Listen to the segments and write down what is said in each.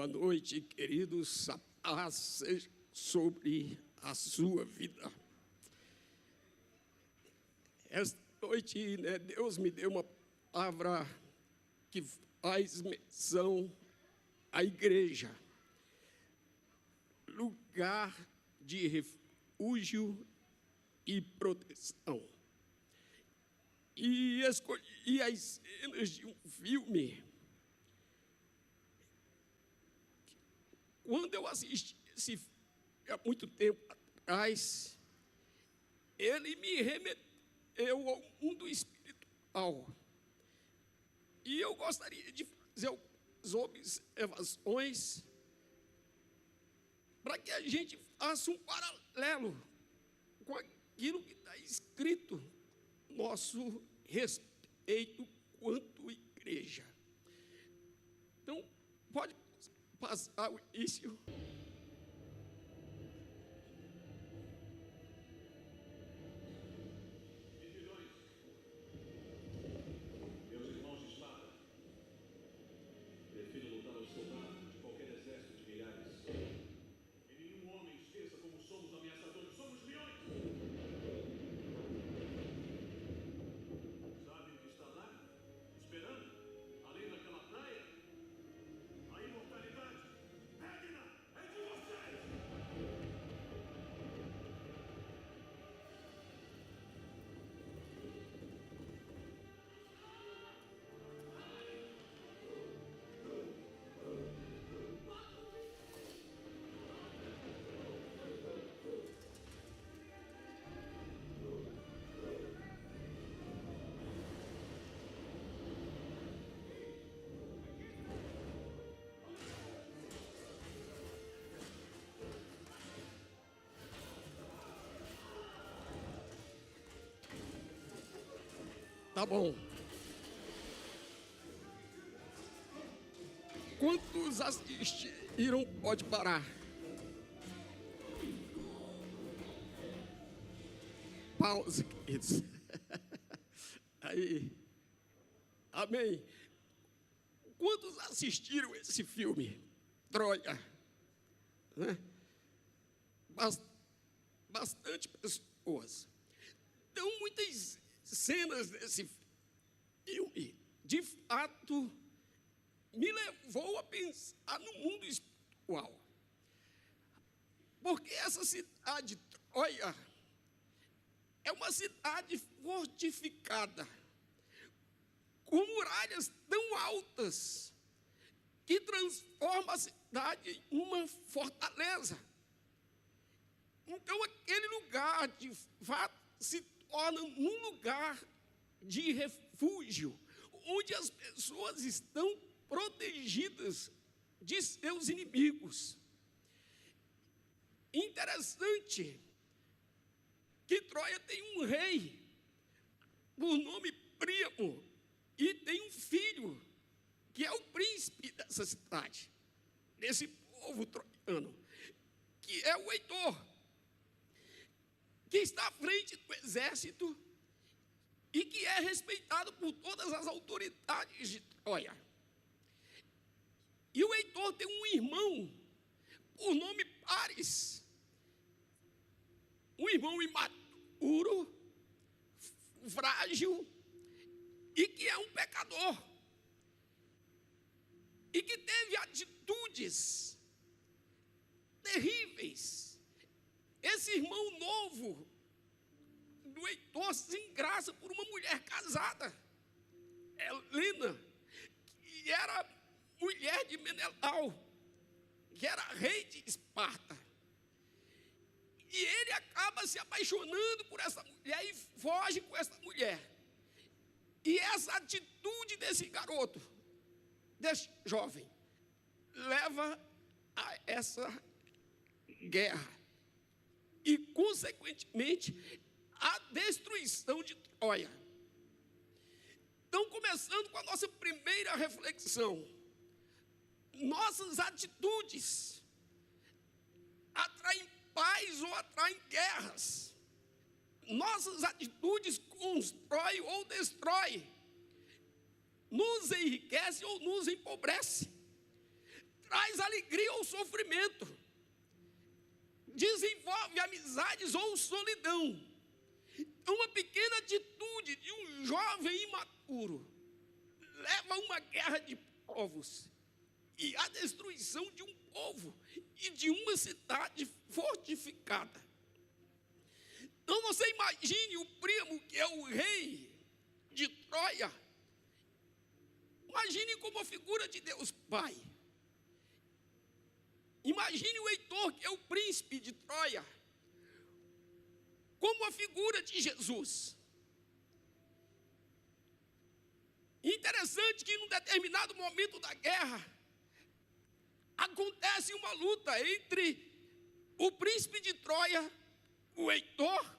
Boa noite, queridos. A paz seja sobre a sua vida. Esta noite, Deus me deu uma palavra que faz menção à igreja, lugar de refúgio e proteção. E escolhi as cenas de um filme. Quando eu assisti esse filme há muito tempo atrás, ele me remeteu ao mundo espiritual. E eu gostaria de fazer algumas observações para que a gente faça um paralelo com aquilo que está escrito a nosso respeito quanto igreja. Então, pode passar o início. Meus irmãos de espada, prefiro lutar ao soldado de qualquer exército de milhares. Que nenhum homem esqueça como somos ameaçadores. Somos leões! Sabem o que está lá? Esperando? Além daquela praia? A imortalidade. Pegue-na! É de vocês! Tá bom. Quantos assistiram? Pode parar. Pausa, queridos. Aí. Amém. Quantos assistiram esse filme? Troia. Né? Bastante pessoas. Então, muitas cenas desse filme, de fato, me levou a pensar no mundo espiritual. Porque essa cidade, Troia, é uma cidade fortificada, com muralhas tão altas, que transforma a cidade em uma fortaleza. Então, aquele lugar, de fato, se torna num lugar de refúgio, onde as pessoas estão protegidas de seus inimigos. Interessante que Troia tem um rei, por nome Príamo, e tem um filho, que é o príncipe dessa cidade, desse povo troiano, que é o Heitor, que está à frente do exército e que é respeitado por todas as autoridades de Troia. E o Heitor tem um irmão, por nome Paris, um irmão imaturo, frágil, e que é um pecador, e que teve atitudes terríveis. Esse irmão novo do Heitor se engraça por uma mulher casada, Helena, que era mulher de Menelau, que era rei de Esparta. E ele acaba se apaixonando por essa mulher e foge com essa mulher. E essa atitude desse garoto, desse jovem, leva a essa guerra. E, consequentemente, a destruição de Troia. Então, começando com a nossa primeira reflexão, nossas atitudes atraem paz ou atraem guerras. Nossas atitudes constroem ou destroem, nos enriquece ou nos empobrece, traz alegria ou sofrimento, desenvolve amizades ou solidão. Uma pequena atitude de um jovem imaturo leva a uma guerra de povos e a destruição de um povo e de uma cidade fortificada. Então você imagine o primo que é o rei de Troia. Imagine como a figura de Deus Pai. Imagine o Heitor, que é o príncipe de Troia, como a figura de Jesus. Interessante que num determinado momento da guerra, acontece uma luta entre o príncipe de Troia, o Heitor,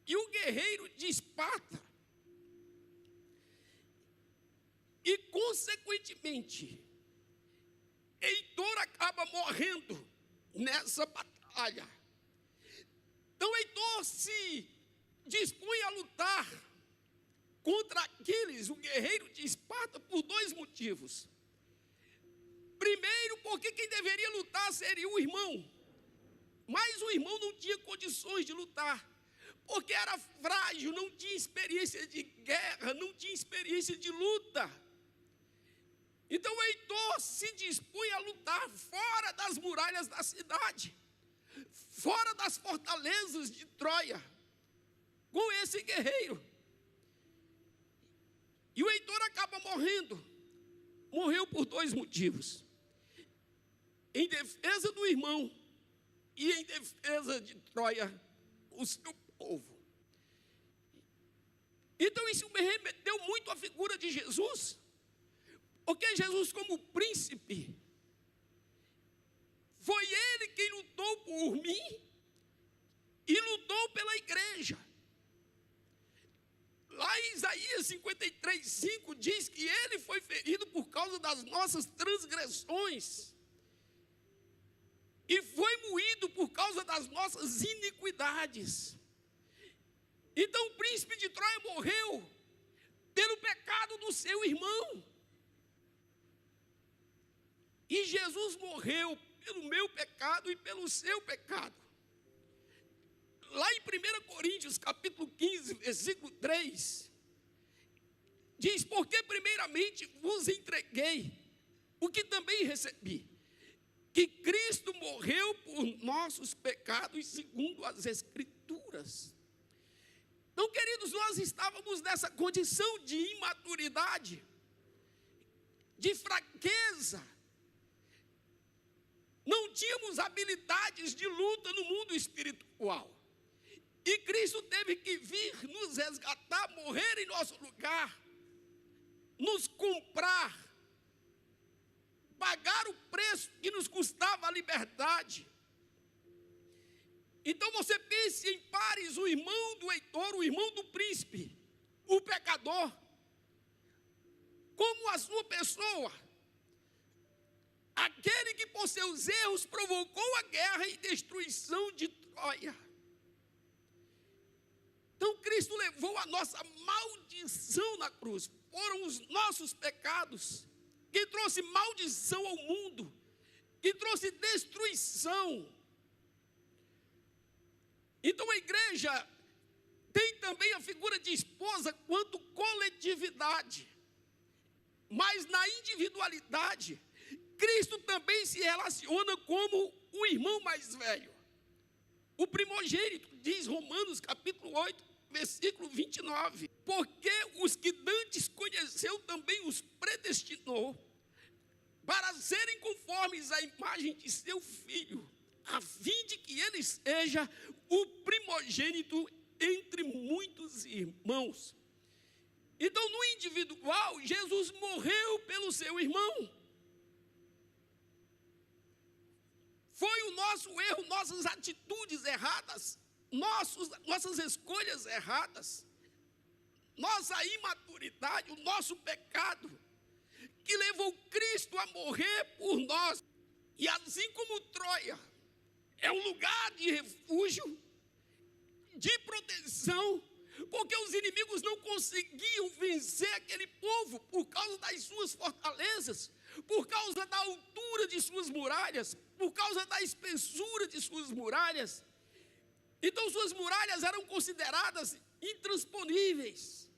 e o guerreiro de Esparta. E, consequentemente, Heitor acaba morrendo nessa batalha. Então, Heitor se dispõe a lutar contra Aquiles, o guerreiro de Esparta, por dois motivos. Primeiro, porque quem deveria lutar seria o irmão. Mas o irmão não tinha condições de lutar, porque era frágil, não tinha experiência de guerra, não tinha experiência de luta. Então Heitor se dispõe a lutar fora das muralhas da cidade, fora das fortalezas de Troia, com esse guerreiro. E o Heitor acaba morrendo. Morreu por dois motivos: em defesa do irmão e em defesa de Troia, o seu povo. Então isso me remeteu muito à figura de Jesus, porque Jesus, como príncipe, foi ele quem lutou por mim e lutou pela igreja. Lá em Isaías 53:5 diz que ele foi ferido por causa das nossas transgressões e foi moído por causa das nossas iniquidades. Então o príncipe de Troia morreu pelo pecado do seu irmão. E Jesus morreu pelo meu pecado e pelo seu pecado. Lá em 1 Coríntios, capítulo 15, versículo 3, diz: porque primeiramente vos entreguei o que também recebi, que Cristo morreu por nossos pecados segundo as Escrituras. Então, queridos, nós estávamos nessa condição de imaturidade, de fraqueza. Não tínhamos habilidades de luta no mundo espiritual. E Cristo teve que vir nos resgatar, morrer em nosso lugar, nos comprar, pagar o preço que nos custava a liberdade. Então você pense em pares, o irmão do Heitor, o irmão do príncipe, o pecador, como a sua pessoa, aquele que por seus erros provocou a guerra e destruição de Troia. Então Cristo levou a nossa maldição na cruz. Foram os nossos pecados que trouxe maldição ao mundo, que trouxe destruição. Então a igreja tem também a figura de esposa quanto coletividade. Mas na individualidade, Cristo também se relaciona como o irmão mais velho, o primogênito, diz Romanos capítulo 8, versículo 29. Porque os que dantes conheceu também os predestinou para serem conformes à imagem de seu filho, a fim de que ele seja o primogênito entre muitos irmãos. Então, no individual, Jesus morreu pelo seu irmão. Foi o nosso erro, nossas atitudes erradas, nossas escolhas erradas, nossa imaturidade, o nosso pecado, que levou Cristo a morrer por nós. E assim como Troia é um lugar de refúgio, de proteção, porque os inimigos não conseguiam vencer aquele povo por causa das suas fortalezas, por causa da altura de suas muralhas, por causa da espessura de suas muralhas. Então suas muralhas eram consideradas intransponíveis.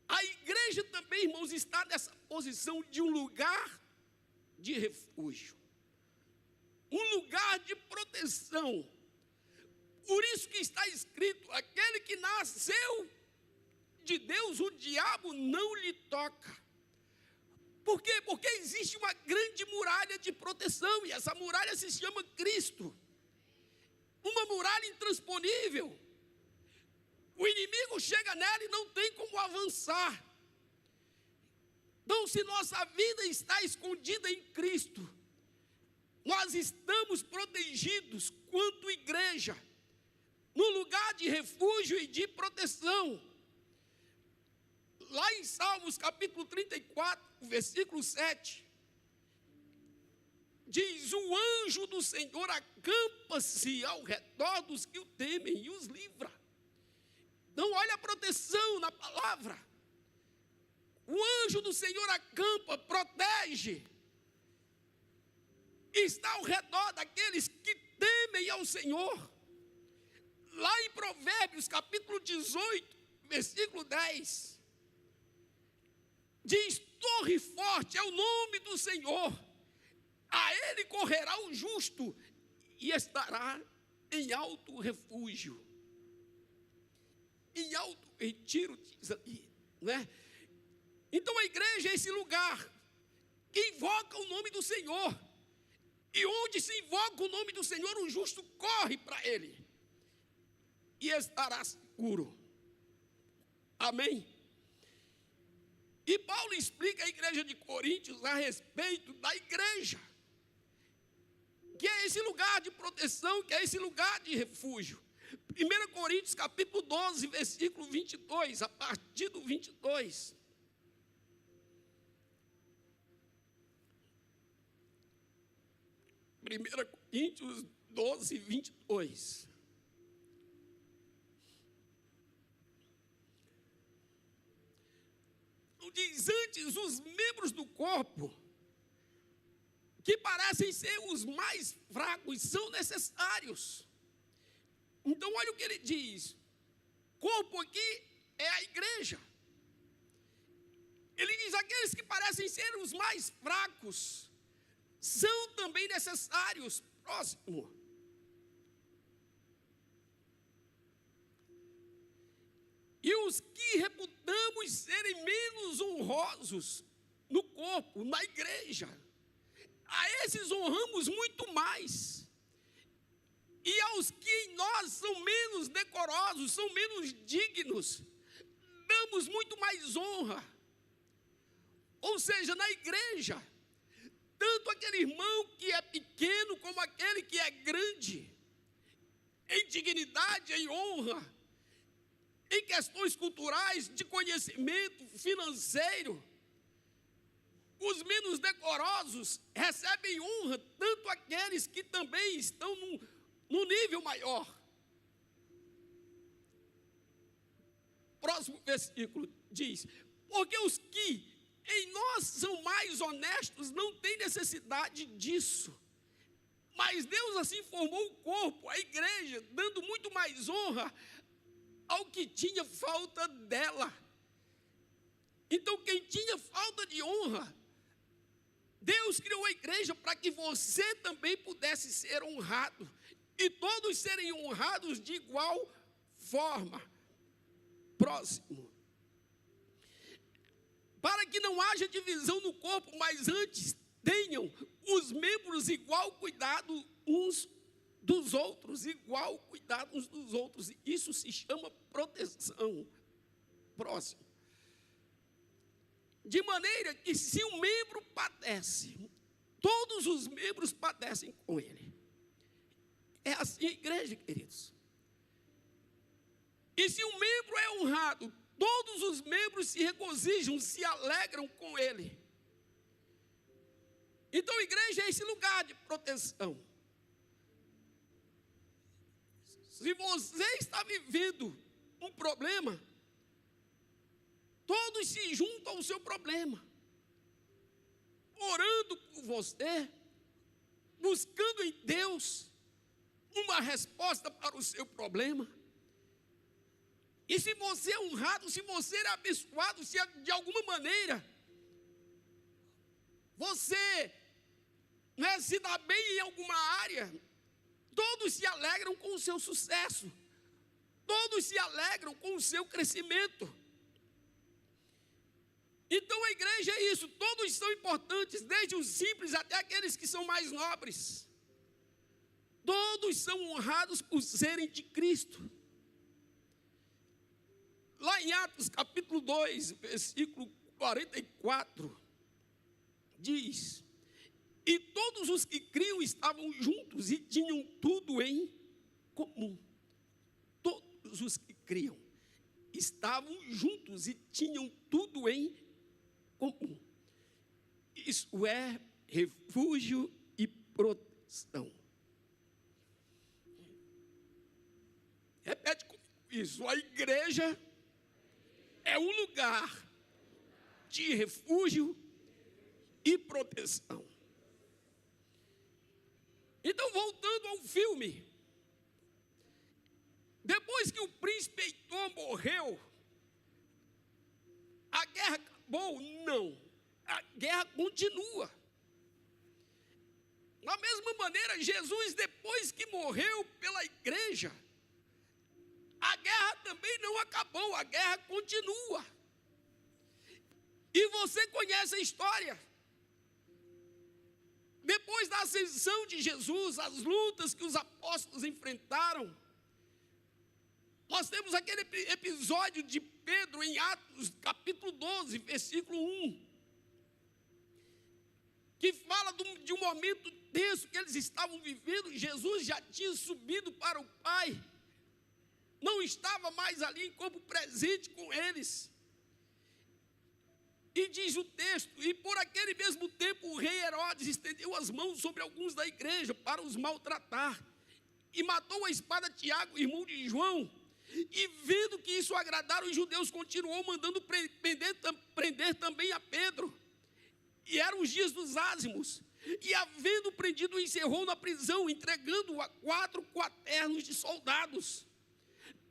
A igreja também, irmãos, está nessa posição de um lugar de refúgio, um lugar de proteção. Por isso que está escrito: aquele que nasceu de Deus, o diabo não lhe toca. Por quê? Porque existe uma grande muralha de proteção, e essa muralha se chama Cristo. Uma muralha intransponível. O inimigo chega nela e não tem como avançar. Então, se nossa vida está escondida em Cristo, nós estamos protegidos quanto igreja, no lugar de refúgio e de proteção. Lá em Salmos capítulo 34, versículo 7, diz: o anjo do Senhor acampa-se ao redor dos que o temem e os livra. Então olha a proteção na palavra. O anjo do Senhor acampa, protege, está ao redor daqueles que temem ao Senhor. Lá em Provérbios capítulo 18, versículo 10, diz: torre forte é o nome do Senhor, a ele correrá o justo e estará em alto refúgio. Em alto retiro, diz ali, né? Então a igreja é esse lugar que invoca o nome do Senhor, e onde se invoca o nome do Senhor, o justo corre para ele e estará seguro. Amém? E Paulo explica à igreja de Coríntios a respeito da igreja, que é esse lugar de proteção, que é esse lugar de refúgio. 1 Coríntios capítulo 12, versículo 22, a partir do 22. Primeira Coríntios 12, 22. Diz: antes os membros do corpo, que parecem ser os mais fracos, são necessários. Então olha o que ele diz: corpo aqui é a igreja. Ele diz: aqueles que parecem ser os mais fracos são também necessários. Próximo. E os que reputamos serem menos honrosos no corpo, na igreja, a esses honramos muito mais. E aos que em nós são menos decorosos, são menos dignos, damos muito mais honra. Ou seja, na igreja, tanto aquele irmão que é pequeno como aquele que é grande, em dignidade, em honra, em questões culturais, de conhecimento financeiro, os menos decorosos recebem honra, tanto aqueles que também estão num nível maior. Próximo versículo diz: porque os que em nós são mais honestos não têm necessidade disso, mas Deus assim formou o corpo, a igreja, dando muito mais honra ao que tinha falta dela. Então quem tinha falta de honra, Deus criou a igreja para que você também pudesse ser honrado, e todos serem honrados de igual forma. Próximo. Para que não haja divisão no corpo, mas antes tenham os membros igual cuidado uns dos outros, igual cuidado uns dos outros. Isso se chama proteção. Próximo. De maneira que se um membro padece, todos os membros padecem com ele. É assim a igreja, queridos. E se um membro é honrado, todos os membros se regozijam, se alegram com ele. Então a igreja é esse lugar de proteção. Se você está vivendo um problema, todos se juntam ao seu problema, orando por você, buscando em Deus uma resposta para o seu problema. E se você é honrado, se você é abençoado, se de alguma maneira você se dá bem em alguma área, todos se alegram com o seu sucesso, todos se alegram com o seu crescimento. Então a igreja é isso, todos são importantes, desde os simples até aqueles que são mais nobres. Todos são honrados por serem de Cristo. Lá em Atos capítulo 2, versículo 44, diz: e todos os que criam estavam juntos e tinham tudo em comum. Todos os que criam estavam juntos e tinham tudo em comum. Isso é refúgio e proteção. Repete comigo isso. A igreja é um lugar de refúgio e proteção. Então, voltando ao filme, depois que o príncipe Heitor morreu, a guerra acabou? Não, a guerra continua. Da mesma maneira, Jesus, depois que morreu pela igreja, a guerra também não acabou, a guerra continua. E você conhece a história. Depois da ascensão de Jesus, as lutas que os apóstolos enfrentaram, nós temos aquele episódio de Pedro em Atos, capítulo 12, versículo 1, que fala de um momento tenso que eles estavam vivendo. Jesus já tinha subido para o Pai, não estava mais ali em corpo presente com eles. E diz o texto: e por aquele mesmo tempo o rei Herodes estendeu as mãos sobre alguns da igreja para os maltratar, e matou a espada Tiago, irmão de João. E vendo que isso agradara os judeus, continuou mandando prender também a Pedro. E eram os dias dos ázimos. E havendo prendido, o encerrou na prisão, entregando-o a 4 quaternos de soldados,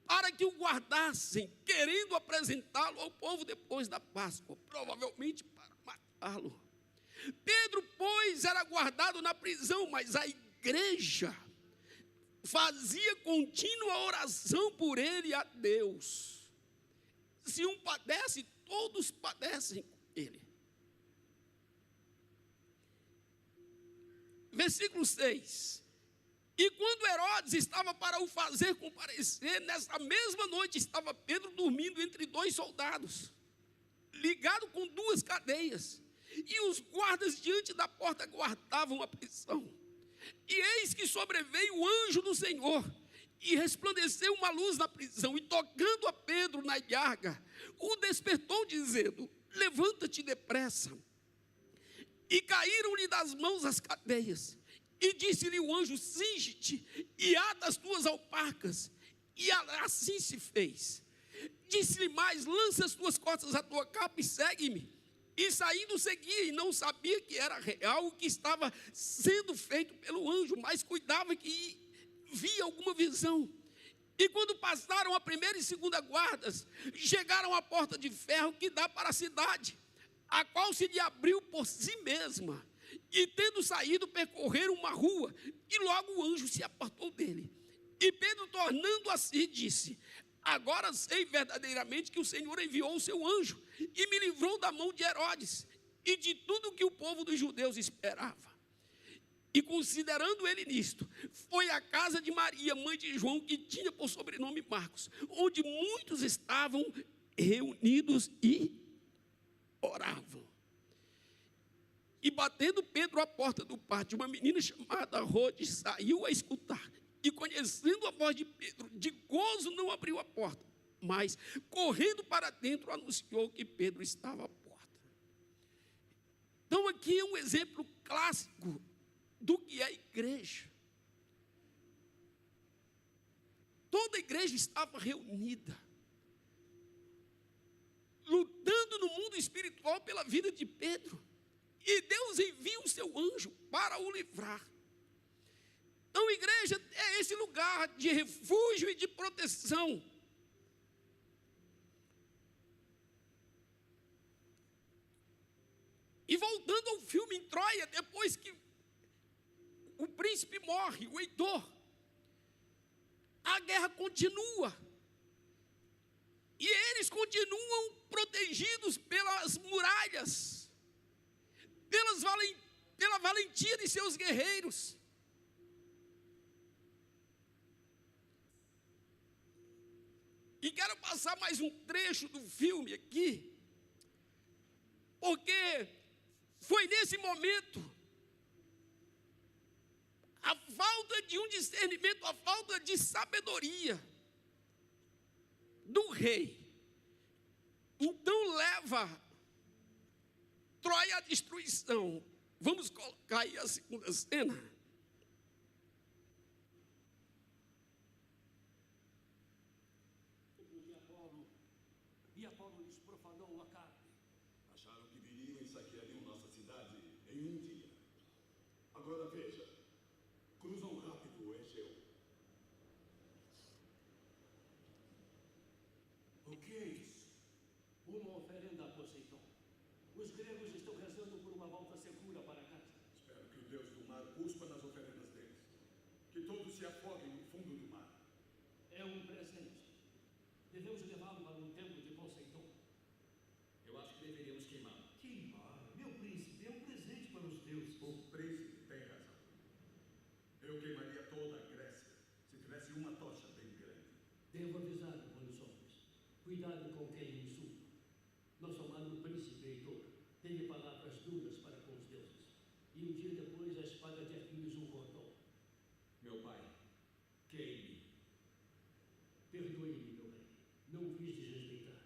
para que o guardassem, querendo apresentá-lo ao povo depois da Páscoa, provavelmente para matá-lo. Pedro, pois, era guardado na prisão, mas a igreja fazia contínua oração por ele a Deus. Se um padece, todos padecem com ele. Versículo 6. E quando Herodes estava para o fazer comparecer, nessa mesma noite estava Pedro dormindo entre 2 soldados, ligado com 2 cadeias, e os guardas diante da porta guardavam a prisão. E eis que sobreveio o anjo do Senhor, e resplandeceu uma luz na prisão, e tocando a Pedro na llaga, o despertou, dizendo: levanta-te depressa. E caíram-lhe das mãos as cadeias. E disse-lhe o anjo: cinge-te e ata as tuas alparcas. E assim se fez. Disse-lhe mais: lança as tuas costas à tua capa e segue-me. E saindo seguia, e não sabia que era real o que estava sendo feito pelo anjo, mas cuidava que via alguma visão. E quando passaram a primeira e segunda guardas, chegaram à porta de ferro que dá para a cidade, a qual se lhe abriu por si mesma. E tendo saído, percorreram uma rua, e logo o anjo se apartou dele. E Pedro, tornando a si, disse: agora sei verdadeiramente que o Senhor enviou o seu anjo, e me livrou da mão de Herodes, e de tudo que o povo dos judeus esperava. E considerando ele nisto, foi à casa de Maria, mãe de João, que tinha por sobrenome Marcos, onde muitos estavam reunidos e oravam. E batendo Pedro à porta do pátio, uma menina chamada Rode saiu a escutar. E conhecendo a voz de Pedro, de gozo não abriu a porta, mas correndo para dentro anunciou que Pedro estava à porta. Então aqui é um exemplo clássico do que é a igreja. Toda a igreja estava reunida, lutando no mundo espiritual pela vida de Pedro. E Deus envia o seu anjo para o livrar. Então, igreja é esse lugar de refúgio e de proteção. E voltando ao filme em Troia, depois que o príncipe morre, o Heitor, a guerra continua. E eles continuam protegidos pelas muralhas, pela valentia de seus guerreiros. E quero passar mais um trecho do filme aqui, porque foi nesse momento, a falta de um discernimento, a falta de sabedoria do rei, então leva Troia à destruição. Vamos colocar aí a segunda cena. E Apolo lhes profanou a carne. Acharam que viriam e saqueariam nossa cidade em um dia. Agora veja, cruzam rápido o Egeu. O que é isso? Uma oferenda a Poseidon. Os gregos estão rezando por uma volta segura para casa. Espero que o Deus do mar cuspa nas oferendas deles. Que todos se afoguem no fundo do mar. É um presente. Devemos levá-lo para um templo de Poseidon. Eu acho que deveríamos queimá-lo. Queimar? Meu príncipe, é um presente para os deuses. O príncipe tem razão. Eu queimaria toda a Grécia se tivesse uma tocha bem grande. Devo avisar, bons homens. Cuidado com quem insulta. Nosso amado príncipe Heitor teve palavras duras para com os deuses. E um dia depois a espada de Aquiles o cortou. Meu pai, queime. Perdoe-me, meu rei. Não quis desrespeitar.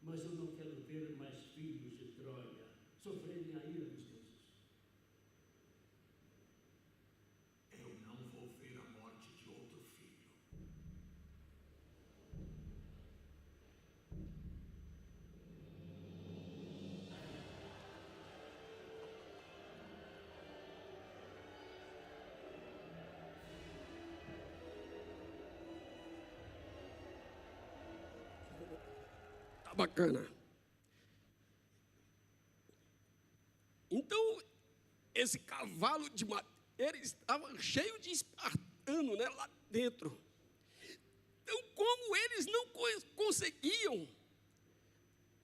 Mas eu não quero ver mais filhos de Troia sofrerem a ira dos deuses. Eu não vou ver a morte de outro filho. Tá bacana. Então, esse cavalo de madeira estava cheio de espartano, né, lá dentro. Então, como eles não conseguiam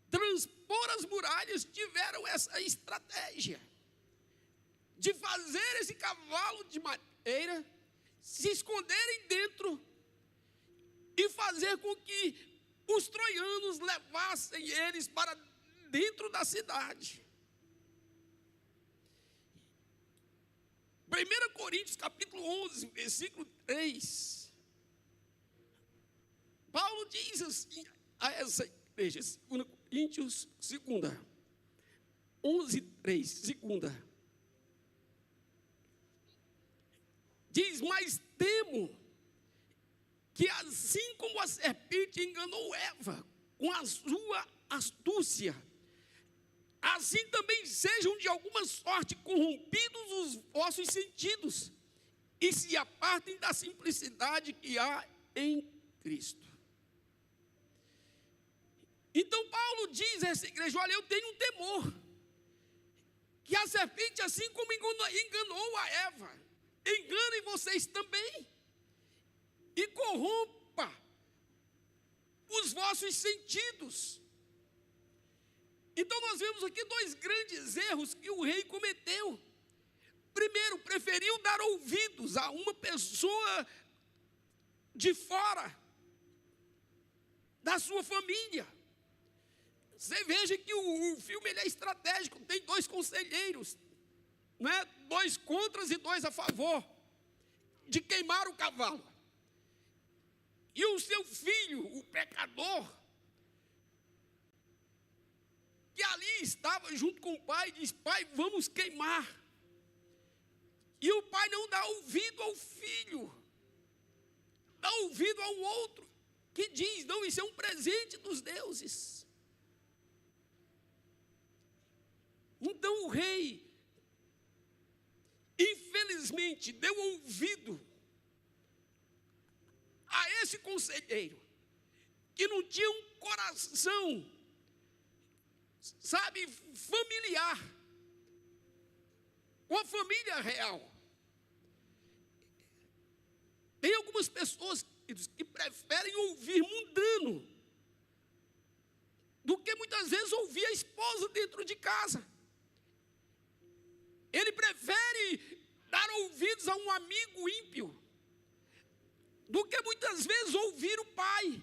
transpor as muralhas, tiveram essa estratégia de fazer esse cavalo de madeira se esconderem dentro e fazer com que os troianos levassem eles para dentro da cidade. 1 Coríntios capítulo 11, versículo 3. Paulo diz assim a essa igreja, 2 Coríntios 11, 3, segunda. Diz, mas temo que assim como a serpente enganou Eva com a sua astúcia, assim também sejam de alguma sorte corrompidos os vossos sentidos e se apartem da simplicidade que há em Cristo. Então Paulo diz a essa igreja, olha, eu tenho um temor, que a serpente assim como enganou a Eva, engane vocês também, e corrompa os vossos sentidos. Então nós vemos aqui dois grandes erros que o rei cometeu. Primeiro, preferiu dar ouvidos a uma pessoa de fora da sua família. Você veja que o filme ele é estratégico, tem dois conselheiros, né? 2 contras e 2 a favor de queimar o cavalo. E o seu filho, o pecador, que ali estava junto com o pai, diz, pai, vamos queimar. E o pai não dá ouvido ao filho, dá ouvido ao outro, que diz, não, isso é um presente dos deuses. rei, infelizmente, deu ouvido a esse conselheiro, que não tinha um coração, sabe, familiar, com a família real. Tem algumas pessoas que preferem ouvir mundano do que muitas vezes ouvir a esposa dentro de casa. Ele prefere dar ouvidos a um amigo ímpio do que muitas vezes ouvir o pai.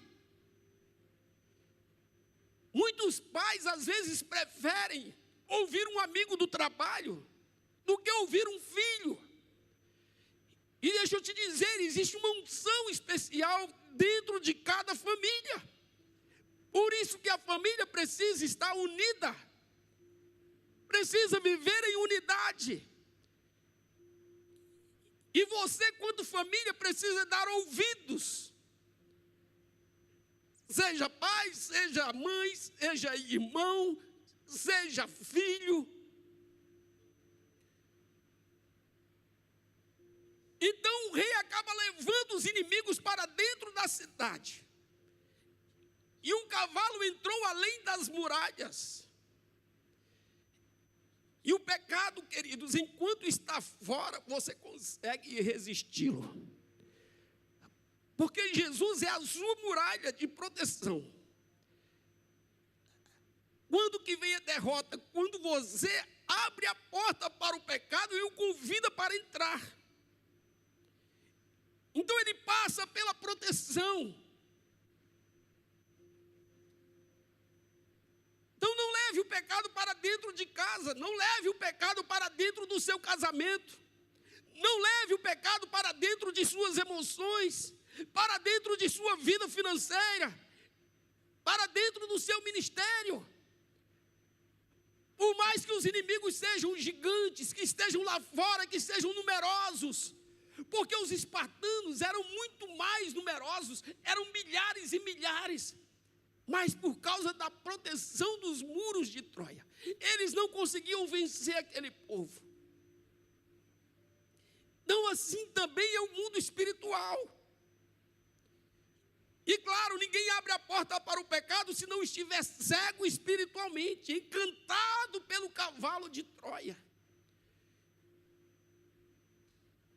Muitos pais às vezes preferem ouvir um amigo do trabalho do que ouvir um filho. E deixa eu te dizer, existe uma unção especial dentro de cada família. Por isso que a família precisa estar unida, precisa viver em unidade. E você, quanto família, precisa dar ouvidos. Seja pai, seja mãe, seja irmão, seja filho. Então o rei acaba levando os inimigos para dentro da cidade. E um cavalo entrou além das muralhas. E o pecado, queridos, enquanto está fora, você consegue resisti-lo. Porque Jesus é a sua muralha de proteção. Quando que vem a derrota? Quando você abre a porta para o pecado e o convida para entrar. Então ele passa pela proteção. Então não leve o pecado para dentro de casa, não leve o pecado para dentro do seu casamento, não leve o pecado para dentro de suas emoções, para dentro de sua vida financeira, para dentro do seu ministério. Por mais que os inimigos sejam gigantes, que estejam lá fora, que sejam numerosos, porque os espartanos eram muito mais numerosos, eram milhares e milhares. Mas por causa da proteção dos muros de Troia, eles não conseguiam vencer aquele povo. Então assim também é o mundo espiritual. E claro, ninguém abre a porta para o pecado se não estiver cego espiritualmente, encantado pelo cavalo de Troia.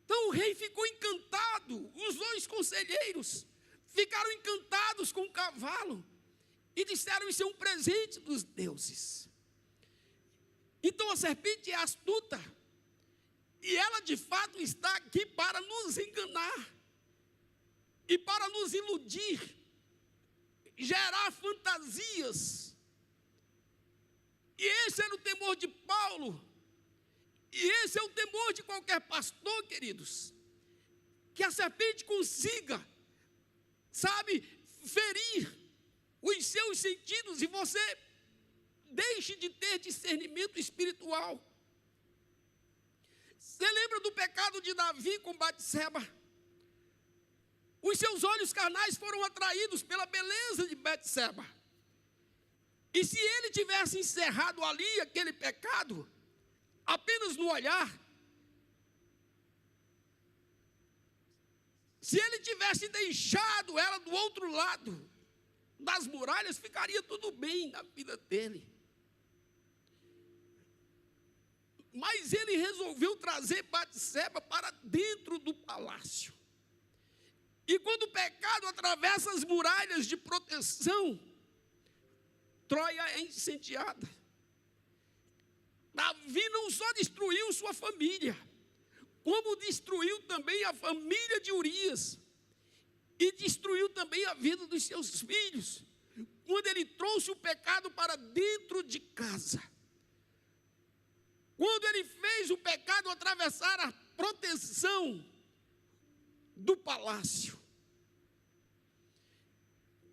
Então o rei ficou encantado, os dois conselheiros ficaram encantados com o cavalo e disseram: isso é um presente dos deuses. Então a serpente é astuta e ela de fato está aqui para nos enganar e para nos iludir, gerar fantasias. E esse era o temor de Paulo. E esse é o temor de qualquer pastor, queridos, que a serpente consiga, sabe, ferir os seus sentidos e você deixe de ter discernimento espiritual. Você lembra do pecado de Davi com Batseba? Os seus olhos carnais foram atraídos pela beleza de Batseba. E se ele tivesse encerrado ali aquele pecado, apenas no olhar, se ele tivesse deixado ela do outro lado das muralhas, ficaria tudo bem na vida dele. Mas ele resolveu trazer Batseba para dentro do palácio. E quando o pecado atravessa as muralhas de proteção, Troia é incendiada. Davi não só destruiu sua família, como destruiu também a família de Urias. E destruiu também a vida dos seus filhos, quando ele trouxe o pecado para dentro de casa. Quando ele fez o pecado atravessar a proteção do palácio.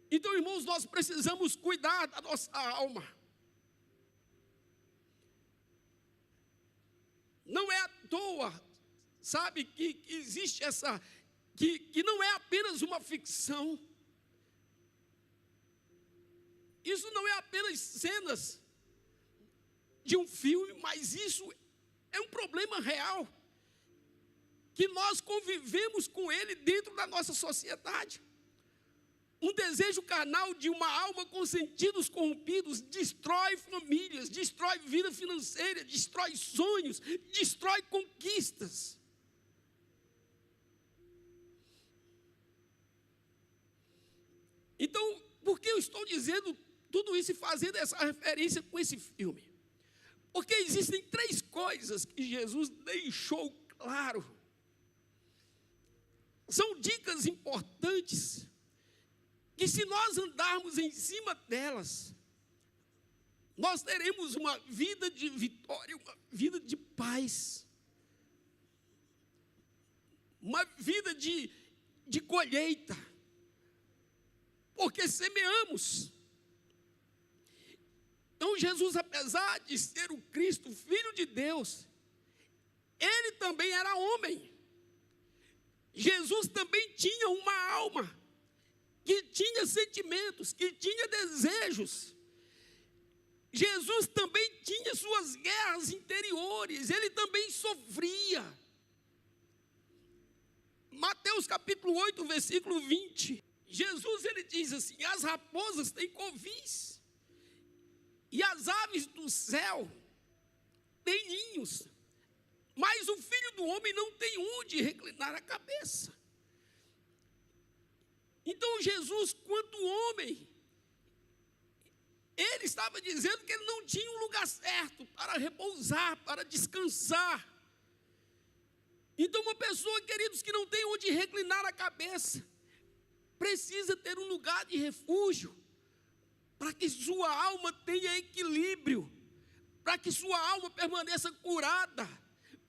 Então, irmãos, nós precisamos cuidar da nossa alma. Não é à toa, sabe, que existe essa, que não é apenas uma ficção. Isso não é apenas cenas de um filme, mas isso é um problema real, que nós convivemos com ele dentro da nossa sociedade. Um desejo carnal de uma alma com sentidos corrompidos destrói famílias, destrói vida financeira, destrói sonhos, destrói conquistas. Então, por que eu estou dizendo tudo isso e fazendo essa referência com esse filme? Porque existem 3 coisas que Jesus deixou claro. São dicas importantes, que se nós andarmos em cima delas, nós teremos uma vida de vitória, uma vida de paz, uma vida de colheita, porque semeamos. Então Jesus, apesar de ser o Cristo, Filho de Deus, ele também era homem. Jesus também tinha uma alma, que tinha sentimentos, que tinha desejos. Jesus também tinha suas guerras interiores, ele também sofria. Mateus capítulo 8, versículo 20. Jesus, ele diz assim: as raposas têm covis, e as aves do céu têm ninhos, mas o Filho do Homem não tem onde reclinar a cabeça. Então Jesus, quanto homem, ele estava dizendo que ele não tinha um lugar certo para repousar, para descansar. Então uma pessoa, queridos, que não tem onde reclinar a cabeça, precisa ter um lugar de refúgio, para que sua alma tenha equilíbrio, para que sua alma permaneça curada,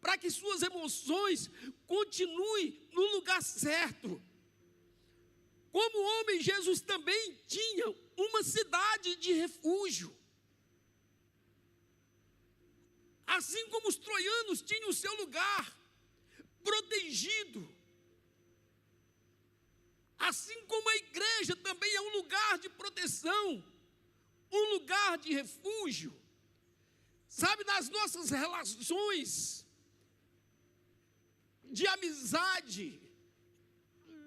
para que suas emoções continuem no lugar certo. Como homem, Jesus também tinha uma cidade de refúgio. Assim como os troianos tinham o seu lugar protegido, assim como a igreja também é um lugar de proteção, um lugar de refúgio. Sabe, nas nossas relações de amizade,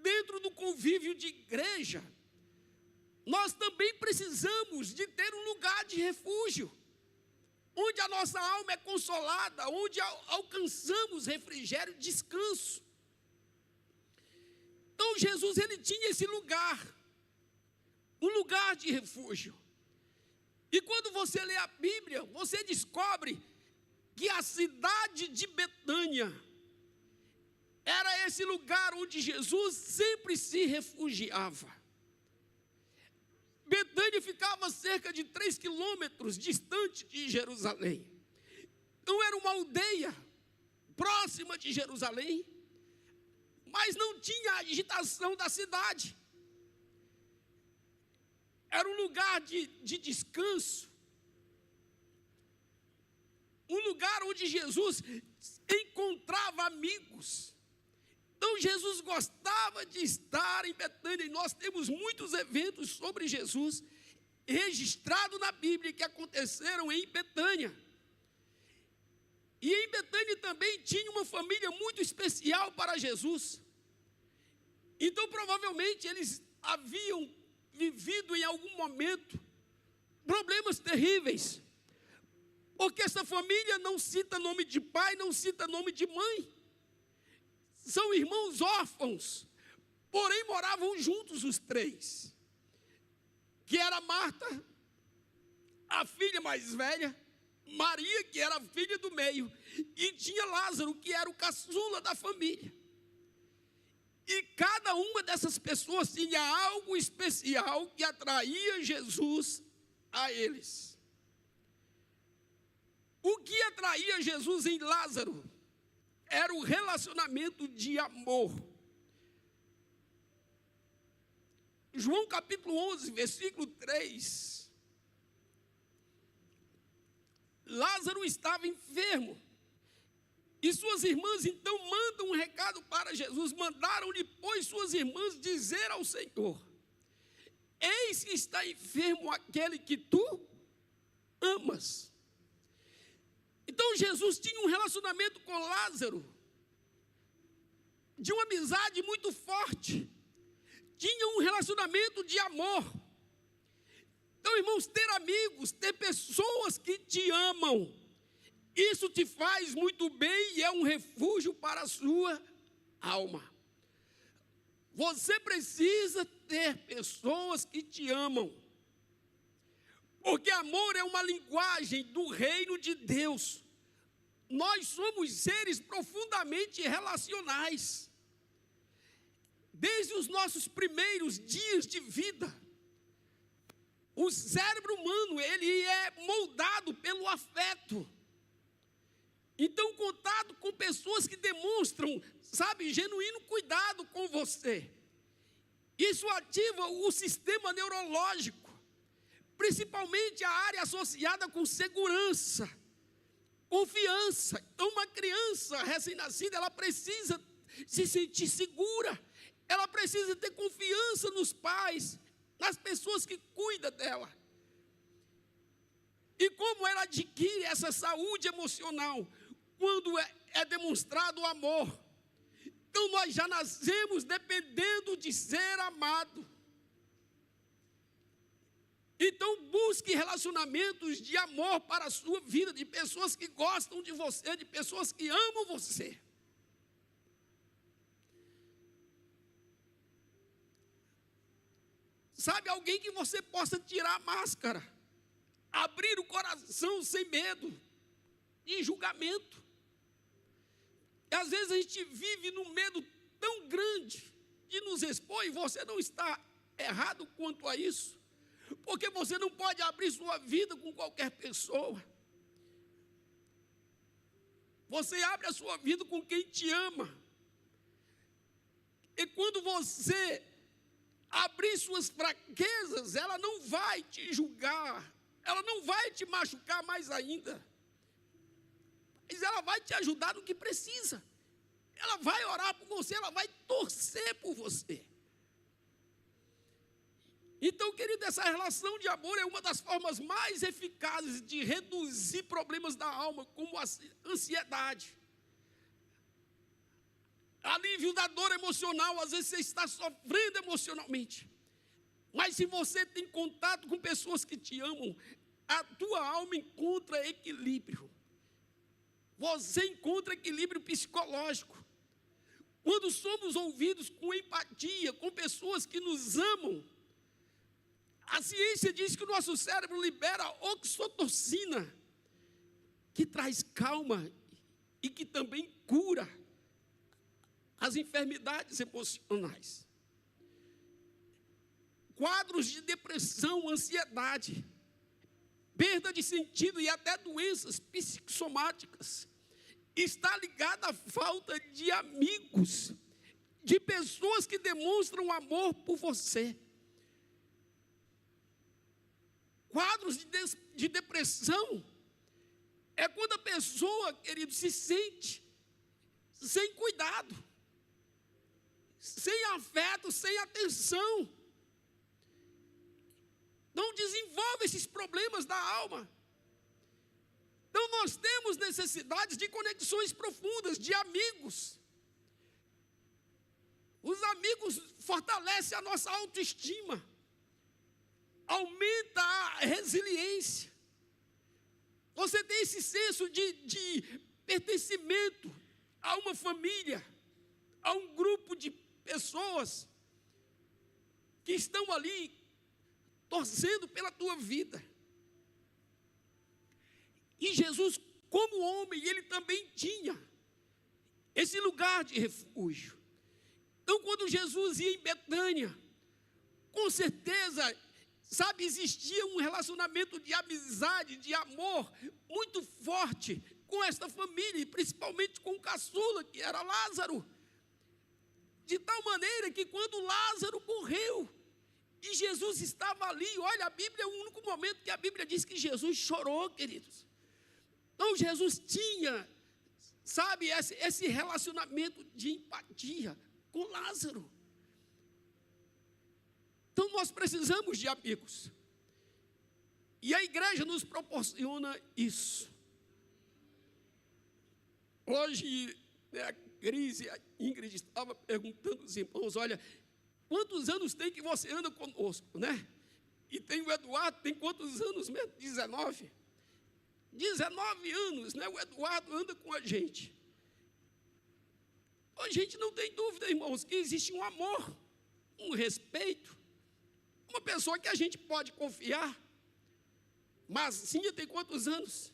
dentro do convívio de igreja, nós também precisamos de ter um lugar de refúgio, onde a nossa alma é consolada, onde alcançamos refrigério e descanso. Então Jesus, ele tinha esse lugar, um lugar de refúgio. E quando você lê a Bíblia, você descobre que a cidade de Betânia era esse lugar onde Jesus sempre se refugiava. Betânia ficava cerca de 3 quilômetros distante de Jerusalém. Então era uma aldeia próxima de Jerusalém, mas não tinha a agitação da cidade. Era um lugar de descanso, um lugar onde Jesus encontrava amigos. Então Jesus gostava de estar em Betânia, e nós temos muitos eventos sobre Jesus registrados na Bíblia que aconteceram em Betânia. E em Betânia também tinha uma família muito especial para Jesus. Então provavelmente eles haviam vivido em algum momento problemas terríveis, porque essa família não cita nome de pai, não cita nome de mãe. São irmãos órfãos, porém moravam juntos os 3, que era Marta, a filha mais velha, Maria, que era a filha do meio, e tinha Lázaro, que era o caçula da família. E cada uma dessas pessoas tinha algo especial que atraía Jesus a eles. O que atraía Jesus em Lázaro era o relacionamento de amor. João capítulo 11, versículo 3. Lázaro estava enfermo, e suas irmãs então mandam um recado para Jesus. Mandaram-lhe, pois, suas irmãs dizer ao Senhor: eis que está enfermo aquele que tu amas. Jesus tinha um relacionamento com Lázaro, de uma amizade muito forte, tinha um relacionamento de amor. Então, irmãos, ter amigos, ter pessoas que te amam, isso te faz muito bem e é um refúgio para a sua alma. Você precisa ter pessoas que te amam, porque amor é uma linguagem do reino de Deus. Nós somos seres profundamente relacionais. Desde os nossos primeiros dias de vida, o cérebro humano, ele é moldado pelo afeto. Então, contato com pessoas que demonstram, genuíno cuidado com você. Isso ativa o sistema neurológico, principalmente a área associada com segurança, confiança. Então, uma criança recém-nascida, ela precisa se sentir segura, ela precisa ter confiança nos pais, nas pessoas que cuidam dela. E como ela adquire essa saúde emocional? Quando é demonstrado o amor. Então, nós já nascemos dependendo de ser amado. Então, busque relacionamentos de amor para a sua vida, de pessoas que gostam de você, de pessoas que amam você. Alguém que você possa tirar a máscara, abrir o coração sem medo de julgamento. E às vezes a gente vive num medo tão grande de nos expor, e você não está errado quanto a isso, porque você não pode abrir sua vida com qualquer pessoa. Você abre a sua vida com quem te ama. E quando você abrir suas fraquezas, ela não vai te julgar, ela não vai te machucar mais ainda, mas ela vai te ajudar no que precisa. Ela vai orar por você, ela vai torcer por você. Então, querido, essa relação de amor é uma das formas mais eficazes de reduzir problemas da alma, como a ansiedade, alívio da dor emocional. Às vezes você está sofrendo emocionalmente, mas se você tem contato com pessoas que te amam, a tua alma encontra equilíbrio. Você encontra equilíbrio psicológico. Quando somos ouvidos com empatia, com pessoas que nos amam, a ciência diz que o nosso cérebro libera oxitocina, que traz calma e que também cura as enfermidades emocionais. Quadros de depressão, ansiedade, perda de sentido e até doenças psicossomáticas está ligada à falta de amigos, de pessoas que demonstram amor por você. Quadros de depressão é quando a pessoa, querido, se sente sem cuidado, sem afeto, sem atenção. Não desenvolve esses problemas da alma. Então, nós temos necessidades de conexões profundas, de amigos. Os amigos fortalecem a nossa autoestima, aumenta a resiliência. Você tem esse senso de pertencimento a uma família, a um grupo de pessoas que estão ali torcendo pela tua vida. E Jesus, como homem, ele também tinha esse lugar de refúgio. Então, quando Jesus ia em Betânia, com certeza, existia um relacionamento de amizade, de amor, muito forte com esta família, e principalmente com o caçula, que era Lázaro. De tal maneira que quando Lázaro morreu, e Jesus estava ali, olha, a Bíblia é o único momento que a Bíblia diz que Jesus chorou, queridos. Então, Jesus tinha, esse relacionamento de empatia com Lázaro. Então, nós precisamos de amigos. E a igreja nos proporciona isso. Hoje, né, a Cris e a Ingrid estavam perguntando aos irmãos, olha, quantos anos tem que você anda conosco, né? E tem o Eduardo, tem quantos anos mesmo? 19. 19 anos, né? O Eduardo anda com a gente. A gente não tem dúvida, irmãos, que existe um amor, um respeito, uma pessoa que a gente pode confiar. Mas Cíntia tem quantos anos?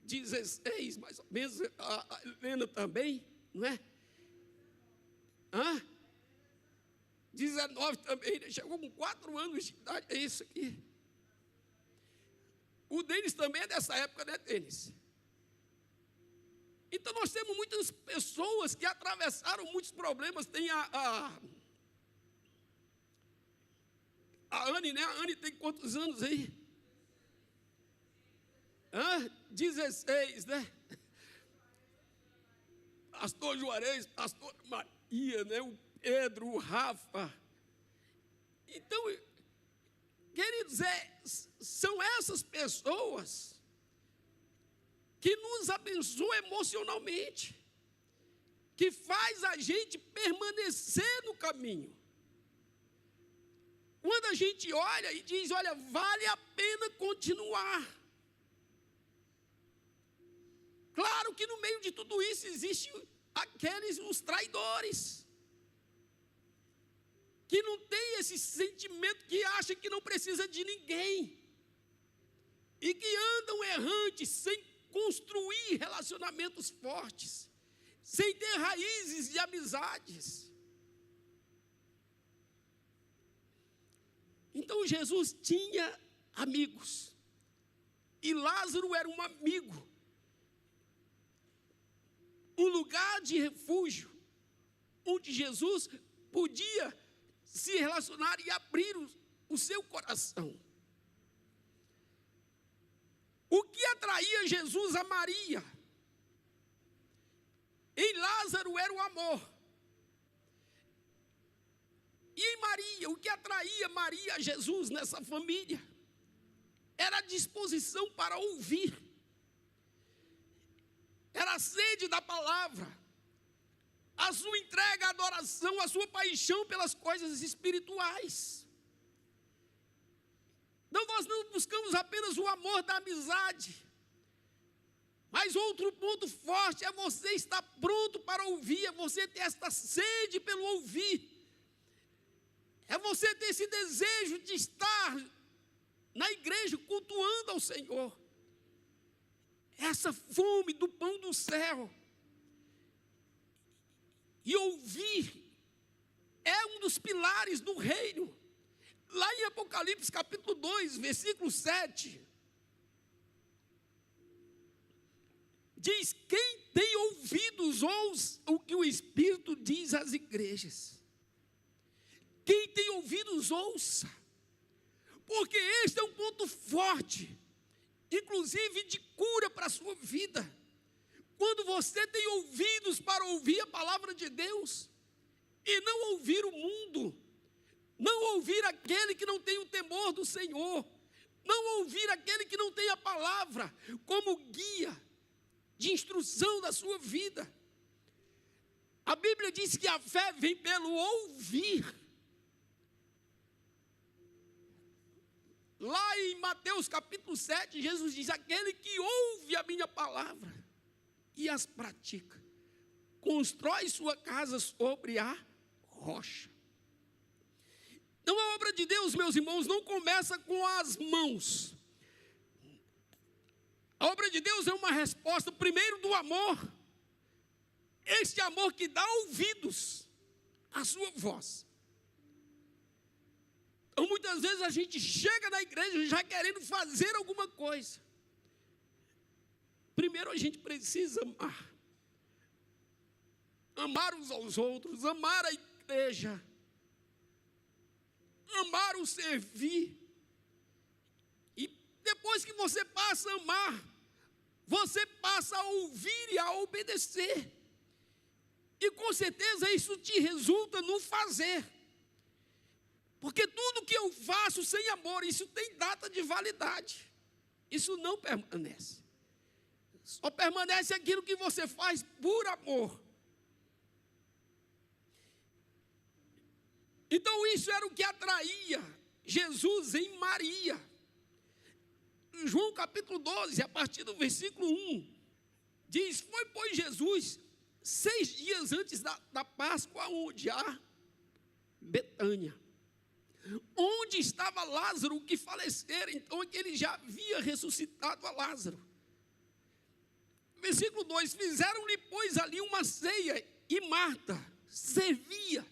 16, mais ou menos. A Helena também, não é? 19 também, chegou com 4 anos de idade, é isso aqui. O Denis também é dessa época, né, Denis? Então nós temos muitas pessoas que atravessaram muitos problemas. Tem a Anne, né? A Anne tem quantos anos aí? 16, né? Pastor Juarez, pastor Maria, né? O Pedro, o Rafa. Então, queridos, são essas pessoas que nos abençoam emocionalmente, que faz a gente permanecer no caminho. Quando a gente olha e diz, olha, vale a pena continuar. Claro que no meio de tudo isso existem os traidores, que não tem esse sentimento, que acha que não precisa de ninguém, e que andam errantes, sem construir relacionamentos fortes, sem ter raízes de amizades. Então Jesus tinha amigos, e Lázaro era um amigo, um lugar de refúgio, onde Jesus podia se relacionar e abrir o seu coração. O que atraía Jesus a Maria? Em Lázaro era o amor. E em Maria, o que atraía Maria a Jesus nessa família? Era a disposição para ouvir. Era a sede da palavra. A sua entrega, a adoração, a sua paixão pelas coisas espirituais. Então nós não buscamos apenas o amor da amizade, mas outro ponto forte é você estar pronto para ouvir, é você ter esta sede pelo ouvir, é você ter esse desejo de estar na igreja cultuando ao Senhor, essa fome do pão do céu. E ouvir é um dos pilares do reino. Lá em Apocalipse capítulo 2, versículo 7, diz, quem tem ouvidos, ouça o que o Espírito diz às igrejas. Quem tem ouvidos, ouça, porque este é um ponto forte, inclusive de cura para a sua vida. Quando você tem ouvidos para ouvir a palavra de Deus, e não ouvir o mundo, não ouvir aquele que não tem o temor do Senhor, não ouvir aquele que não tem a palavra como guia de instrução da sua vida. A Bíblia diz que a fé vem pelo ouvir. Lá em Mateus capítulo 7, Jesus diz, aquele que ouve a minha palavra e as pratica, constrói sua casa sobre a rocha. Então a obra de Deus, meus irmãos, não começa com as mãos. A obra de Deus é uma resposta, primeiro, do amor. Este amor que dá ouvidos à sua voz. Então muitas vezes a gente chega na igreja já querendo fazer alguma coisa. Primeiro a gente precisa amar. Amar uns aos outros, amar a igreja, amar o servir. E depois que você passa a amar, você passa a ouvir e a obedecer. E com certeza isso te resulta no fazer. Porque tudo que eu faço sem amor, isso tem data de validade. Isso não permanece. Só permanece aquilo que você faz por amor. Então isso era o que atraía Jesus em Maria. João capítulo 12, a partir do versículo 1, diz: foi, pois, Jesus 6 dias antes da Páscoa, onde há Betânia, onde estava Lázaro, que falecera. Então é que ele já havia ressuscitado a Lázaro. Versículo 2: fizeram-lhe, pois, ali uma ceia, e Marta servia.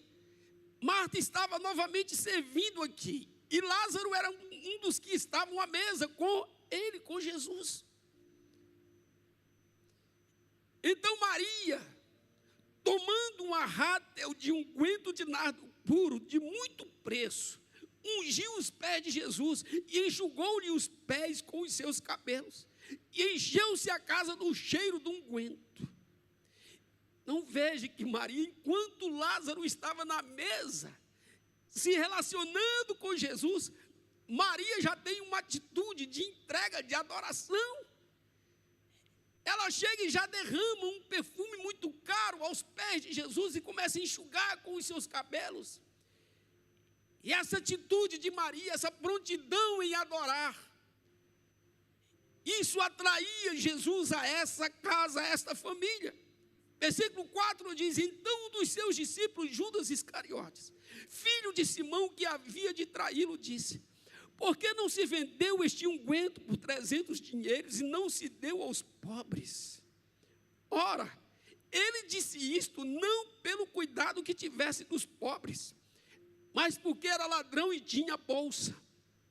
Marta estava novamente servindo aqui, e Lázaro era um dos que estavam à mesa com ele, com Jesus. Então Maria, tomando um arrátel de unguento de nardo puro, de muito preço, ungiu os pés de Jesus e enxugou-lhe os pés com os seus cabelos, e encheu-se a casa do cheiro do unguento. Não veja que Maria, enquanto Lázaro estava na mesa, se relacionando com Jesus, Maria já tem uma atitude de entrega, de adoração. Ela chega e já derrama um perfume muito caro aos pés de Jesus e começa a enxugar com os seus cabelos. E essa atitude de Maria, essa prontidão em adorar, isso atraía Jesus a essa casa, a esta família. Versículo 4 diz: então um dos seus discípulos, Judas Iscariotes, filho de Simão, que havia de traí-lo, disse: por que não se vendeu este unguento por 300 dinheiros e não se deu aos pobres? Ora, ele disse isto não pelo cuidado que tivesse dos pobres, mas porque era ladrão e tinha bolsa,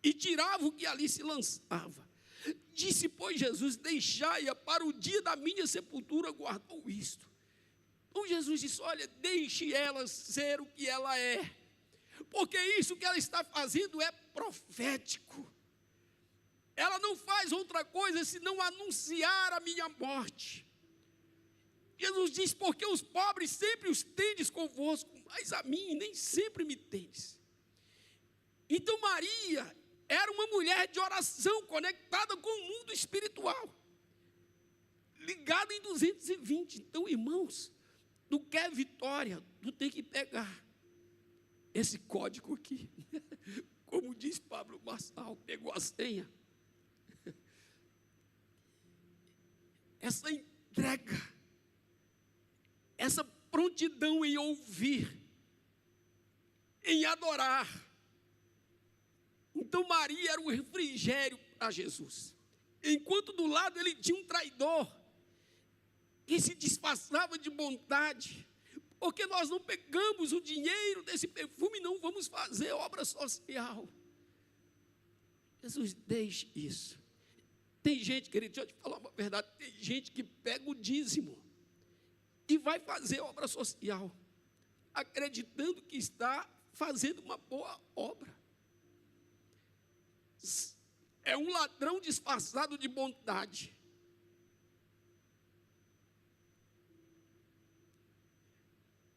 e tirava o que ali se lançava. Disse, pois, Jesus: deixai-a, para o dia da minha sepultura guardou isto. Então Jesus disse: olha, deixe ela ser o que ela é, porque isso que ela está fazendo é profético. Ela não faz outra coisa senão anunciar a minha morte. Jesus diz: porque os pobres sempre os tendes convosco, mas a mim nem sempre me tendes. Então Maria era uma mulher de oração, conectada com o mundo espiritual, ligada em 220. Então, irmãos, tu quer vitória, tu tem que pegar esse código aqui. Como diz Pablo Marçal, pegou a senha. Essa entrega, essa prontidão em ouvir, em adorar. Então Maria era o refrigério para Jesus. Enquanto do lado ele tinha um traidor, que se disfarçava de bondade. Porque nós não pegamos o dinheiro desse perfume e não vamos fazer obra social. Jesus, deixe isso. Tem gente, querido, deixa eu te falar uma verdade, tem gente que pega o dízimo e vai fazer obra social, acreditando que está fazendo uma boa obra. É um ladrão disfarçado de bondade.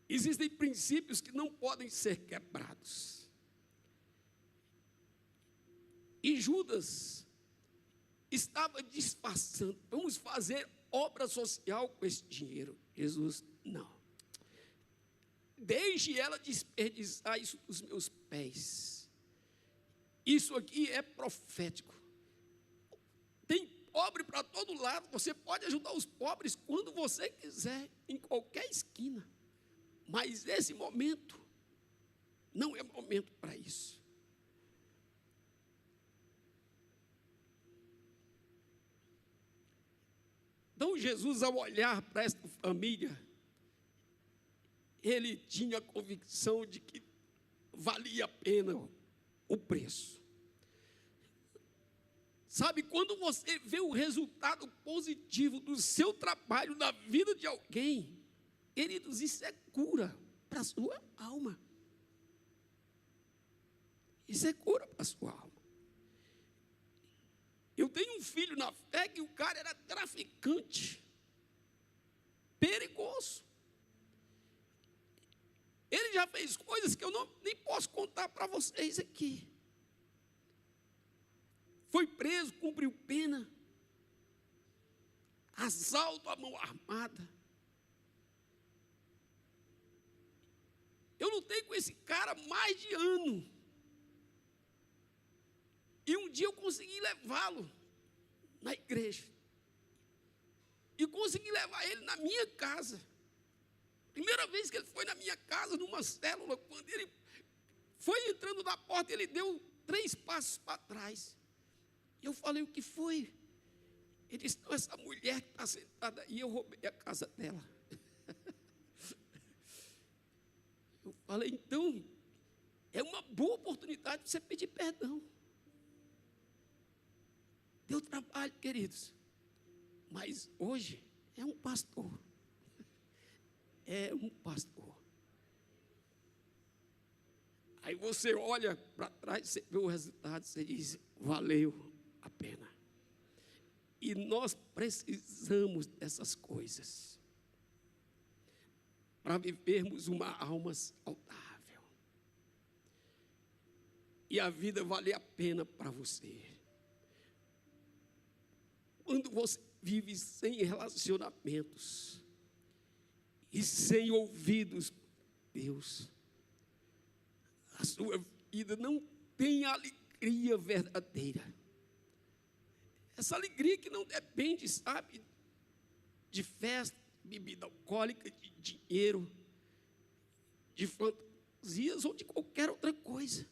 Existem princípios que não podem ser quebrados. E Judas estava disfarçando: vamos fazer obra social com esse dinheiro. Jesus: não. Deixe ela desperdiçar isso dos meus pés. Isso aqui é profético. Tem pobre para todo lado. Você pode ajudar os pobres quando você quiser, em qualquer esquina. Mas esse momento não é momento para isso. Então Jesus, ao olhar para esta família, ele tinha a convicção de que valia a pena o preço. Sabe, quando você vê o resultado positivo do seu trabalho na vida de alguém, queridos, isso é cura para a sua alma. Isso é cura para a sua alma. Eu tenho um filho na fé que o cara era traficante, perigoso. Ele já fez coisas que eu nem posso contar para vocês aqui. Foi preso, cumpriu pena. assalto à mão armada. Eu lutei com esse cara mais de ano. E um dia eu consegui levá-lo na igreja. E consegui levar ele na minha casa. Primeira vez que ele foi na minha casa, numa célula, quando ele foi entrando na porta, ele deu 3 passos para trás. Eu falei, o que foi? Ele disse, não, essa mulher que está sentada aí, eu roubei a casa dela. Eu falei, então, é uma boa oportunidade para você pedir perdão. Deu trabalho, queridos. Mas hoje é um pastor. É um pastor. Aí você olha para trás, você vê o resultado, você diz, valeu a pena. E nós precisamos dessas coisas para vivermos uma alma saudável. E a vida vale a pena para você. Quando você vive sem relacionamentos e sem ouvidos de Deus, a sua vida não tem alegria verdadeira. Essa alegria que não depende, sabe, de festa, bebida alcoólica, de dinheiro, de fantasias ou de qualquer outra coisa.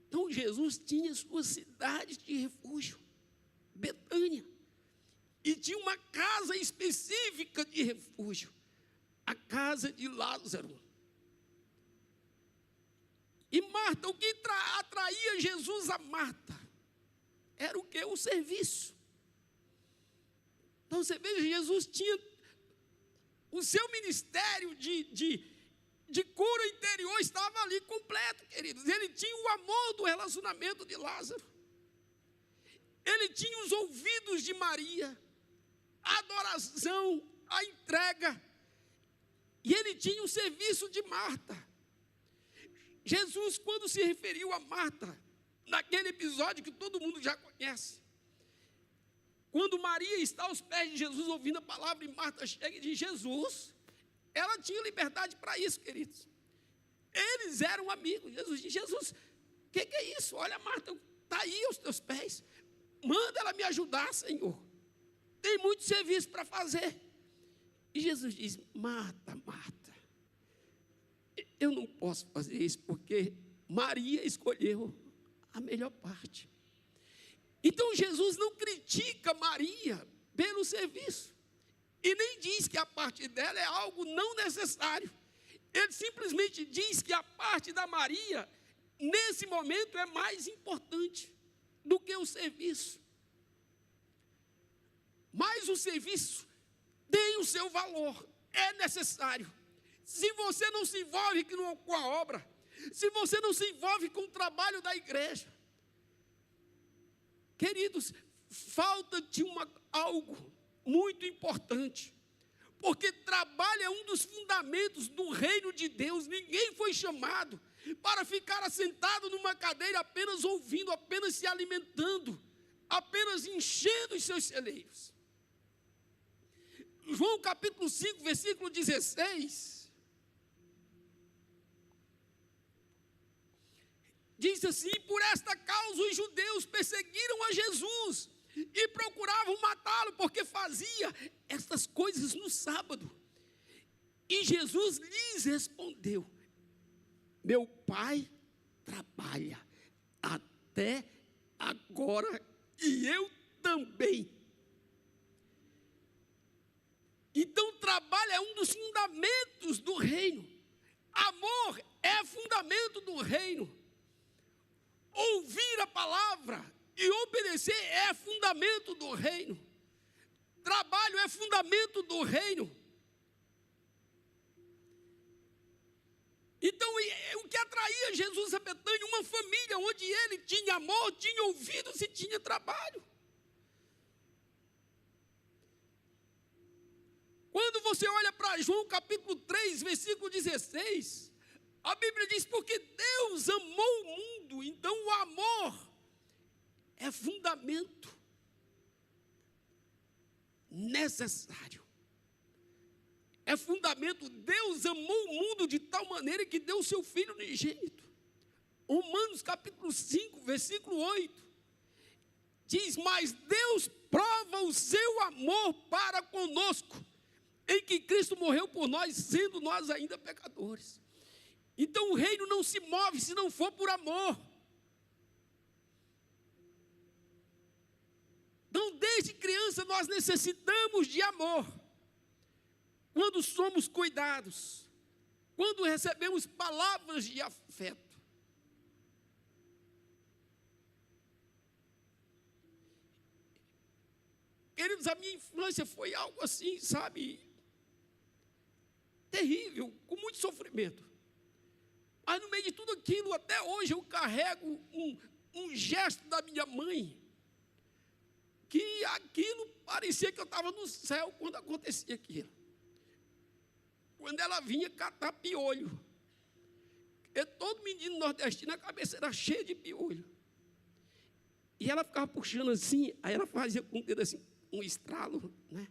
Então Jesus tinha sua cidade de refúgio, Betânia, e tinha uma casa específica de refúgio, a casa de Lázaro. E Marta, o que atraía Jesus a Marta era o que? O serviço. Então você veja, Jesus tinha o seu ministério de cura interior, estava ali completo, queridos. Ele tinha o amor do relacionamento de Lázaro. Ele tinha os ouvidos de Maria, a adoração, a entrega. E ele tinha o serviço de Marta. Jesus, quando se referiu a Marta, naquele episódio que todo mundo já conhece, quando Maria está aos pés de Jesus ouvindo a palavra e Marta chega e diz, Jesus, ela tinha liberdade para isso, queridos. Eles eram amigos. Jesus diz, Jesus, o que é isso? Olha, Marta, está aí aos teus pés. Manda ela me ajudar, Senhor. Tem muito serviço para fazer. E Jesus diz, Marta, Marta, eu não posso fazer isso porque Maria escolheu a melhor parte. Então Jesus não critica Maria pelo serviço. E nem diz que a parte dela é algo não necessário. Ele simplesmente diz que a parte da Maria, nesse momento, é mais importante do que o serviço. Mas o serviço tem o seu valor, é necessário. Se você não se envolve com a obra, se você não se envolve com o trabalho da igreja, queridos, falta-te algo muito importante, porque trabalho é um dos fundamentos do reino de Deus. Ninguém foi chamado para ficar assentado numa cadeira apenas ouvindo, apenas se alimentando, apenas enchendo os seus celeiros. João capítulo 5, versículo 16, diz assim, por esta causa os judeus perseguiram a Jesus e procuravam matá-lo, porque fazia estas coisas no sábado. E Jesus lhes respondeu, meu Pai trabalha até agora e eu também. Então trabalho é um dos fundamentos do reino. Amor é fundamento do reino. Ouvir a palavra e obedecer é fundamento do reino. Trabalho é fundamento do reino. Então, o que atraía Jesus a Betânia? Uma família onde ele tinha amor, tinha ouvidos e tinha trabalho. Quando você olha para João capítulo 3, versículo 16, a Bíblia diz, porque Deus amou o mundo, então o amor é fundamento necessário. É fundamento. Deus amou o mundo de tal maneira que deu o seu Filho unigênito. Romanos capítulo 5, versículo 8. Diz, mas Deus prova o seu amor para conosco, em que Cristo morreu por nós, sendo nós ainda pecadores. Então o reino não se move se não for por amor. Então desde criança nós necessitamos de amor. Quando somos cuidados, quando recebemos palavras de afeto. Queridos, a minha infância foi algo assim, sabe, terrível, com muito sofrimento. Mas no meio de tudo aquilo, até hoje eu carrego um gesto da minha mãe, que aquilo parecia que eu estava no céu quando acontecia aquilo. Quando ela vinha catar piolho. Porque todo menino nordestino, a cabeça era cheia de piolho. E ela ficava puxando assim, aí ela fazia com o dedo assim, um estralo, né?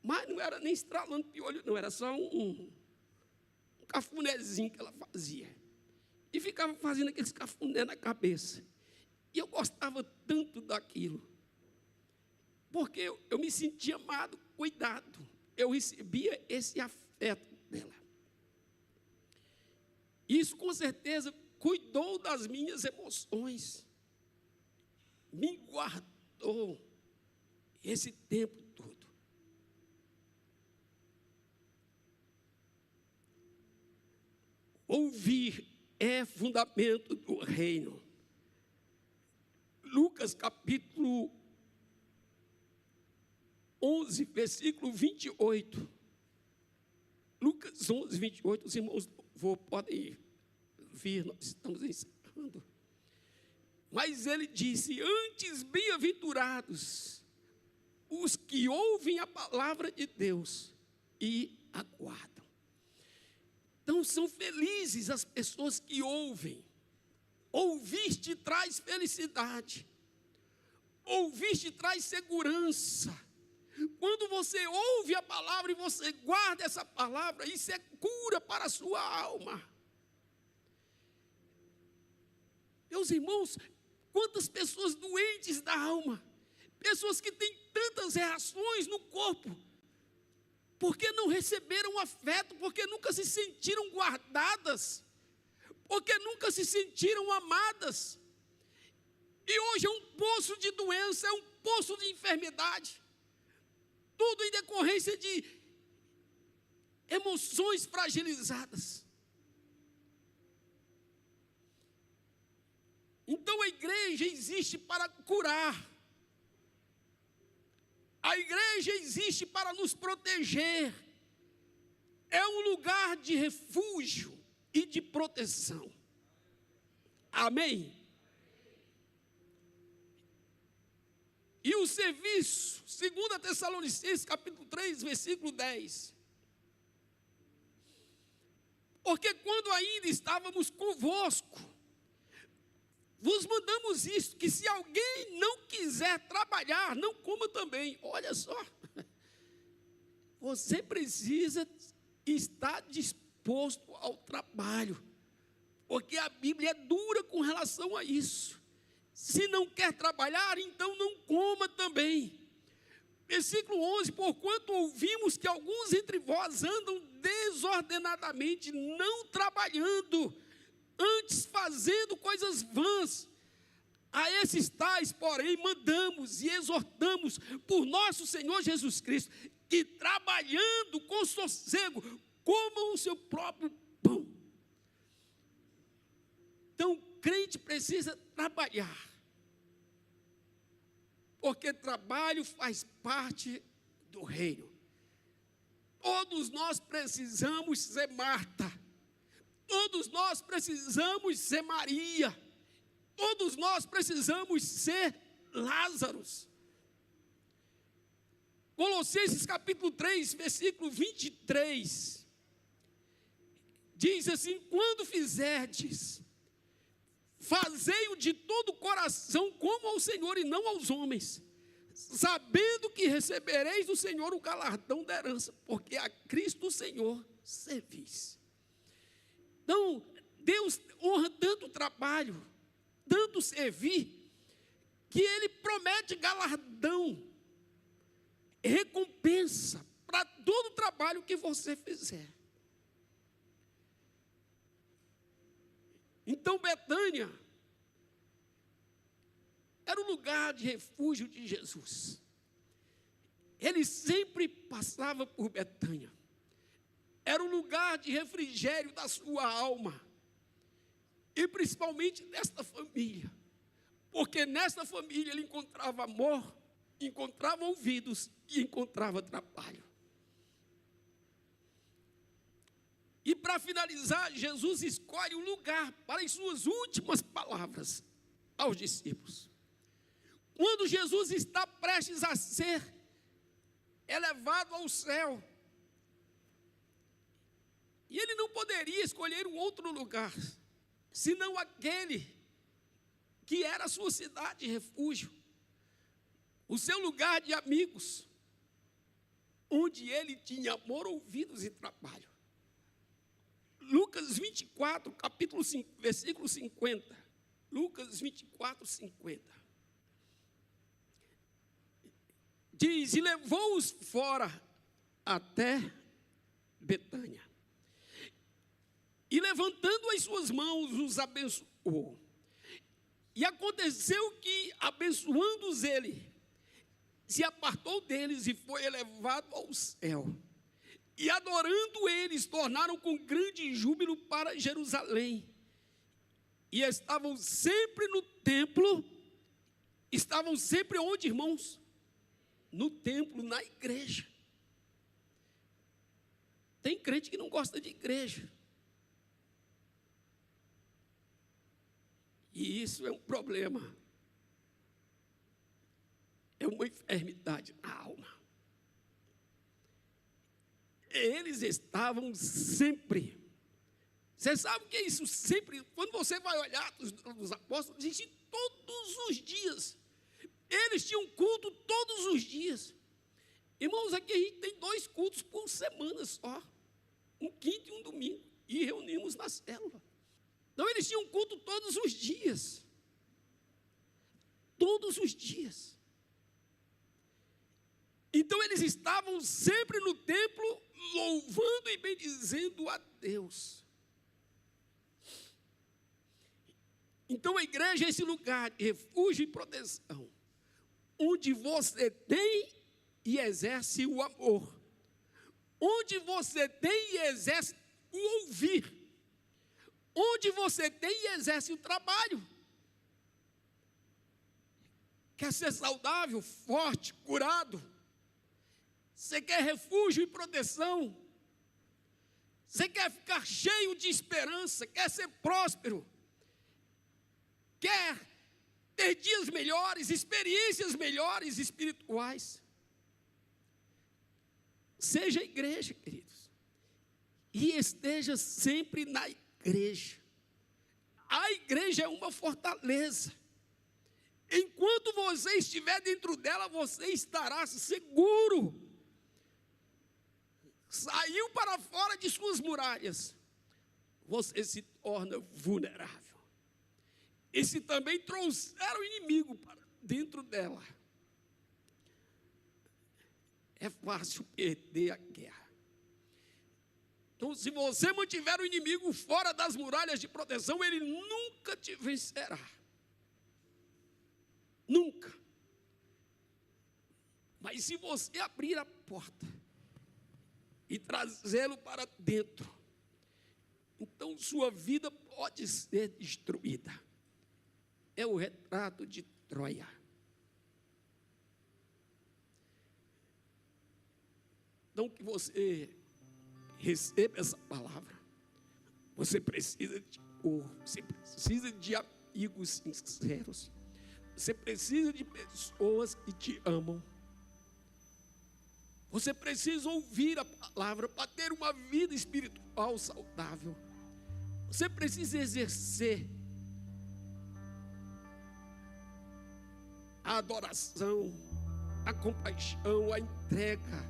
Mas não era nem estralando piolho, não, era só um cafunézinho que ela fazia. E ficava fazendo aqueles cafuné na cabeça. E eu gostava tanto daquilo. Porque eu me sentia amado, cuidado. Eu recebia esse afeto dela. Isso, com certeza, cuidou das minhas emoções. Me guardou esse tempo todo. Ouvir é fundamento do reino. Lucas capítulo 11, versículo 28. Lucas 11, 28, os irmãos podem vir, nós estamos encerrando. Mas ele disse, antes bem-aventurados os que ouvem a palavra de Deus e aguardam. Então são felizes as pessoas que ouvem. Ouvir te traz felicidade. Ouvir te traz segurança. Quando você ouve a palavra e você guarda essa palavra, isso é cura para a sua alma. Meus irmãos, quantas pessoas doentes da alma, pessoas que têm tantas reações no corpo, porque não receberam afeto, porque nunca se sentiram guardadas, porque nunca se sentiram amadas. E hoje é um poço de doença, é um poço de enfermidade. Tudo em decorrência de emoções fragilizadas. Então a igreja existe para curar. A igreja existe para nos proteger. É um lugar de refúgio e de proteção. Amém? E o serviço, 2 Tessalonicenses, capítulo 3, versículo 10. Porque quando ainda estávamos convosco, vos mandamos isto, que se alguém não quiser trabalhar, não coma também. Olha só, você precisa estar disposto ao trabalho, porque a Bíblia é dura com relação a isso. Se não quer trabalhar, então não coma também. Versículo 11, porquanto ouvimos que alguns entre vós andam desordenadamente, não trabalhando, antes fazendo coisas vãs. A esses tais, porém, mandamos e exortamos por nosso Senhor Jesus Cristo, que trabalhando com sossego, comam o seu próprio pão. Então, o crente precisa trabalhar, porque trabalho faz parte do reino. Todos nós precisamos ser Marta, todos nós precisamos ser Maria, todos nós precisamos ser Lázaros. Colossenses capítulo 3, versículo 23, diz assim, quando fizerdes, fazei-o de todo o coração, como ao Senhor e não aos homens, sabendo que recebereis do Senhor o galardão da herança, porque a Cristo o Senhor servis. Então, Deus honra tanto o trabalho, tanto servir, que Ele promete galardão, recompensa para todo o trabalho que você fizer. Então, Betânia era o lugar de refúgio de Jesus. Ele sempre passava por Betânia. Era o lugar de refrigério da sua alma. E principalmente desta família. Porque nesta família ele encontrava amor, encontrava ouvidos e encontrava trabalho. E para finalizar, Jesus escolhe um lugar para as suas últimas palavras aos discípulos. Quando Jesus está prestes a ser elevado ao céu, e ele não poderia escolher um outro lugar, senão aquele que era a sua cidade de refúgio, o seu lugar de amigos, onde ele tinha amor, ouvidos e trabalho. Lucas 24, capítulo 5, versículo 50. Lucas 24, 50. Diz, e levou-os fora até Betânia. E levantando as suas mãos, os abençoou. E aconteceu que, abençoando-os ele, se apartou deles e foi elevado ao céu. E adorando eles, tornaram com grande júbilo para Jerusalém. E estavam sempre no templo. Estavam sempre onde, irmãos? No templo, na igreja. Tem crente que não gosta de igreja. E isso é um problema. É uma enfermidade na alma. Eles estavam sempre. Você sabe o que é isso? Sempre. Quando você vai olhar dos apóstolos, existe todos os dias. Eles tinham culto todos os dias. Irmãos, aqui a gente tem 2 cultos por semana só. Um quinto e um domingo. E reunimos na célula. Então eles tinham culto todos os dias. Todos os dias. Então eles estavam sempre no templo, louvando e bendizendo a Deus. Então a igreja é esse lugar de refúgio e proteção, onde você tem e exerce o amor, onde você tem e exerce o ouvir, onde você tem e exerce o trabalho. Quer ser saudável, forte, curado? Você quer refúgio e proteção? Você quer ficar cheio de esperança? Quer ser próspero? Quer ter dias melhores, experiências melhores espirituais? Seja igreja, queridos. E esteja sempre na igreja. A igreja é uma fortaleza. Enquanto você estiver dentro dela, você estará seguro. Saiu para fora de suas muralhas, você se torna vulnerável. E se também trouxer o inimigo para dentro dela, é fácil perder a guerra. Então, se você mantiver o inimigo fora das muralhas de proteção, ele nunca te vencerá. Nunca. Mas se você abrir a porta e trazê-lo para dentro, então sua vida pode ser destruída. É o retrato de Troia. Então que você receba essa palavra. Você precisa de amor, você precisa de amigos sinceros. Você precisa de pessoas que te amam. Você precisa ouvir a palavra para ter uma vida espiritual saudável. Você precisa exercer a adoração, a compaixão, a entrega,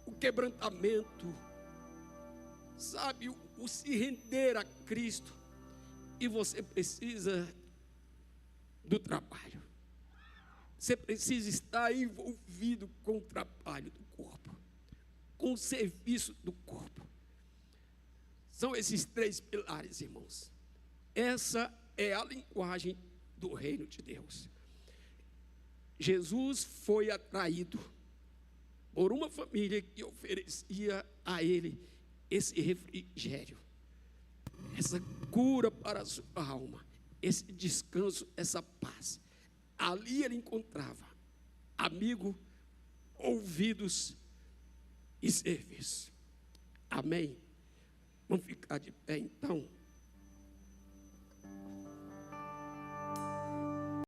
o quebrantamento, sabe, o se render a Cristo. E você precisa do trabalho. Você precisa estar envolvido com o trabalho do corpo, com o serviço do corpo. São esses 3 pilares, irmãos. Essa é a linguagem do reino de Deus. Jesus foi atraído por uma família que oferecia a ele esse refrigério, essa cura para a sua alma, esse descanso, essa paz. Ali ele encontrava amigo, ouvidos e serviço. Amém? Vamos ficar de pé então.